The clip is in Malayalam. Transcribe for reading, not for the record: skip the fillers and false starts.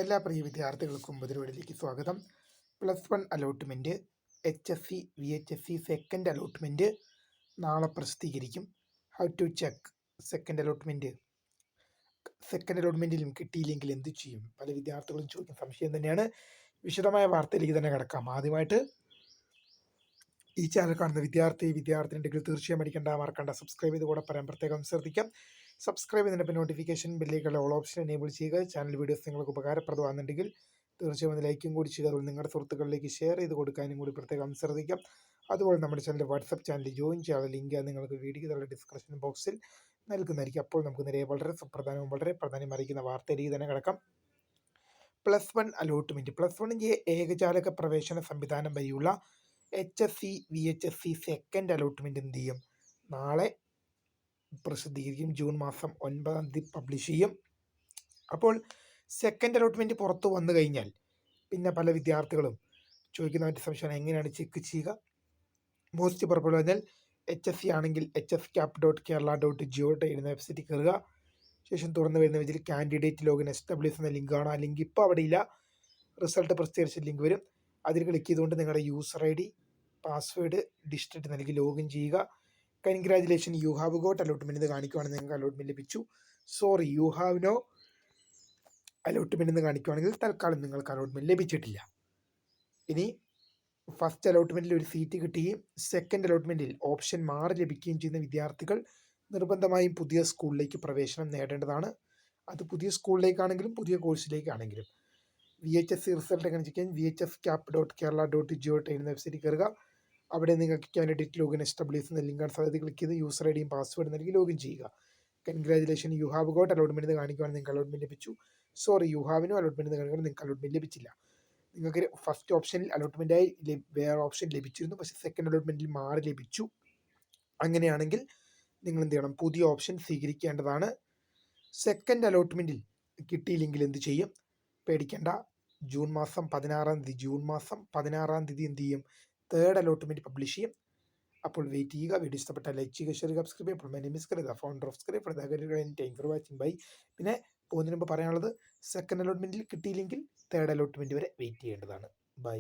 എല്ലാ പ്രിയ വിദ്യാർത്ഥികൾക്കും പരിപാടിയിലേക്ക് സ്വാഗതം. +1 allotment HSC VHSC second allotment നാളെ പ്രസിദ്ധീകരിക്കും. ഹൗ ടു ചെക്ക് സെക്കൻഡ് അലോട്ട്മെൻറ്റിലും കിട്ടിയില്ലെങ്കിൽ എന്ത് ചെയ്യും? പല വിദ്യാർത്ഥികളും ചോദിക്കുന്ന സംശയം തന്നെയാണ്. വിശദമായ വാർത്തയിലേക്ക് തന്നെ കിടക്കാം. ആദ്യമായിട്ട് ഈ ചാനൽ കാണുന്ന വിദ്യാർത്ഥിനിണ്ടെങ്കിൽ തീർച്ചയായും മറക്കണ്ട സബ്സ്ക്രൈബ് ചെയ്ത് കൂടെ പറയാൻ പ്രത്യേകം ശ്രദ്ധിക്കാം. സബ്സ്ക്രൈബ് ചെയ്തതിൻ്റെ നോട്ടിഫിക്കേഷൻ ബെല്ലിലേക്കുള്ള ഓൾ ഓപ്ഷൻ എനേബിൾ ചെയ്യുക. ചാനൽ വീഡിയോസ് നിങ്ങൾക്ക് ഉപകാരപ്രദമാകുന്നുണ്ടെങ്കിൽ തീർച്ചയായും ലൈക്കും കൂടി ചെയ്യുക. അതുപോലെ നിങ്ങളുടെ സുഹൃത്തുക്കളിലേക്ക് ഷെയർ ചെയ്ത് കൊടുക്കാനും കൂടി പ്രത്യേകം ശ്രദ്ധിക്കാം. അതുപോലെ നമ്മുടെ ചാനൽ വാട്സപ്പ് ചാനൽ ജോയിൻ ചെയ്യാനുള്ള ലിങ്ക് നിങ്ങൾക്ക് വീഡിയോയുടെ ഡിസ്ക്രിപ്ഷൻ ബോക്സിൽ നൽകുന്നതായിരിക്കും. അപ്പോൾ നമുക്ക് നേരെ വളരെ സുപ്രധാനവും വളരെ പ്രാധാന്യം അറിയിക്കുന്ന വാർത്തയിലേക്ക് തന്നെ കിടക്കാം. +1 അലോട്ട്മെൻറ്റ് +1 ഏകജാലക പ്രവേശന സംവിധാനം വഴിയുള്ള HSC VHSC സെക്കൻഡ് അലോട്ട്മെൻറ്റ് എന്ത് ചെയ്യും? നാളെ പ്രസിദ്ധീകരിക്കും. ജൂൺ മാസം 9 പബ്ലിഷ് ചെയ്യും. അപ്പോൾ സെക്കൻഡ് അലോട്ട്മെൻറ്റ് പുറത്തു വന്നു കഴിഞ്ഞാൽ പിന്നെ പല വിദ്യാർത്ഥികളും ചോദിക്കുന്ന മറ്റു സംശയമാണ്, എങ്ങനെയാണ് ചെക്ക് ചെയ്യുക? മോസ്റ്റ് പ്രോബബിൾ പറഞ്ഞാൽ HSC ആണെങ്കിൽ hscap.kerala.go.in എന്ന വെബ്സൈറ്റിൽ കയറുക. ശേഷം തുറന്നു വരുന്ന പേജിൽ കാൻഡിഡേറ്റ് ലോഗിൻ എസ്റ്റാബ്ലിഷ് എന്ന ലിങ്കാണ്. ആ ലിങ്ക് ഇപ്പോൾ അവിടെ ഇല്ല. റിസൾട്ട് പ്രസിദ്ധീകരിച്ച ലിങ്ക് വരും. അതിൽ ക്ലിക്ക് ചെയ്തുകൊണ്ട് നിങ്ങളുടെ യൂസർ ID പാസ്വേഡ് ഡിസ്ട്രിക്റ്റ് നൽകി ലോഗിൻ ചെയ്യുക. Congratulation, you have got allotment എന്ന് കാണിക്കുവാണെങ്കിൽ നിങ്ങൾക്ക് അലോട്ട്മെൻറ്റ് ലഭിച്ചു. Sorry, you have no allotment എന്ന് കാണിക്കുവാണെങ്കിൽ തൽക്കാലം നിങ്ങൾക്ക് അലോട്ട്മെൻറ്റ് ലഭിച്ചിട്ടില്ല. ഇനി ഫസ്റ്റ് അലോട്ട്മെൻറ്റിൽ ഒരു സീറ്റ് കിട്ടുകയും സെക്കൻഡ് അലോട്ട്മെൻറ്റിൽ ഓപ്ഷൻ മാറി ലഭിക്കുകയും ചെയ്യുന്ന വിദ്യാർത്ഥികൾ നിർബന്ധമായും പുതിയ സ്കൂളിലേക്ക് പ്രവേശനം നേടേണ്ടതാണ്. അത് പുതിയ സ്കൂളിലേക്കാണെങ്കിലും പുതിയ കോഴ്സിലേക്കാണെങ്കിലും. VHSC റിസൾട്ട് എങ്ങനെ ചെയ്യാൻ? hscap.kerala.go.in എന്ന വെബ്സൈറ്റിൽ കയറുക. അവിടെ നിങ്ങൾക്ക് കാൻഡിഡേറ്റ് ലോഗിൻ എസ്റ്റാബ്ലിഷ് എന്ന ലിങ്കാണ്. സാധ്യത ക്ലിക്ക് ചെയ്ത് യൂസർ IDയും പാസ്വേഡ് നൽകി ലോഗിൻ ചെയ്യുക. Congratulation, you have got allotment എന്ന് കാണിക്കുവാണെങ്കിൽ നിങ്ങൾക്ക് അലോട്ട്മെൻറ്റ് ലഭിച്ചു. Sorry, you have no allotment എന്ന് കാണിക്കുവാണെങ്കിൽ നിങ്ങൾക്ക് അലോട്ട്മെൻറ്റ് ലഭിച്ചില്ല. നിങ്ങൾക്ക് ഫസ്റ്റ് ഓപ്ഷനിൽ അലോട്ട്മെൻറ്റായി വേറെ ഓപ്ഷൻ ലഭിച്ചിരുന്നു, പക്ഷേ സെക്കൻഡ് അലോട്ട്മെൻറ്റിൽ മാറി ലഭിച്ചു. അങ്ങനെയാണെങ്കിൽ നിങ്ങൾ എന്ത് ചെയ്യണം? പുതിയ ഓപ്ഷൻ സ്വീകരിക്കേണ്ടതാണ്. സെക്കൻഡ് അലോട്ട്മെൻറ്റിൽ കിട്ടിയില്ലെങ്കിൽ എന്ത് ചെയ്യും? പേടിക്കേണ്ട. ജൂൺ മാസം 16 എന്ത് ചെയ്യും? തേർഡ് അലോട്ട്മെൻറ്റ് പബ്ലിഷ് ചെയ്യും. അപ്പോൾ വെയിറ്റ് ചെയ്യുക. വീഡിയോ ഇഷ്ടപ്പെട്ട ലൈക്ക് ചെയ്യുക, ഷെയർ ചെയ്യുക, സബ്സ്ക്രൈബ് ചെയ്യുക. അപ്പോൾ മിസ് കരുതുക founder of scribe thank for watching. Bye. പിന്നെ പോകുന്നതിന് മുമ്പ് പറയാനുള്ളത്, സെക്കൻഡ് അലോട്ട്മെൻറ്റിൽ കിട്ടിയില്ലെങ്കിൽ തേർഡ് അലോട്ട്മെൻറ്റ് വരെ വെയിറ്റ് ചെയ്യേണ്ടതാണ്. ബൈ.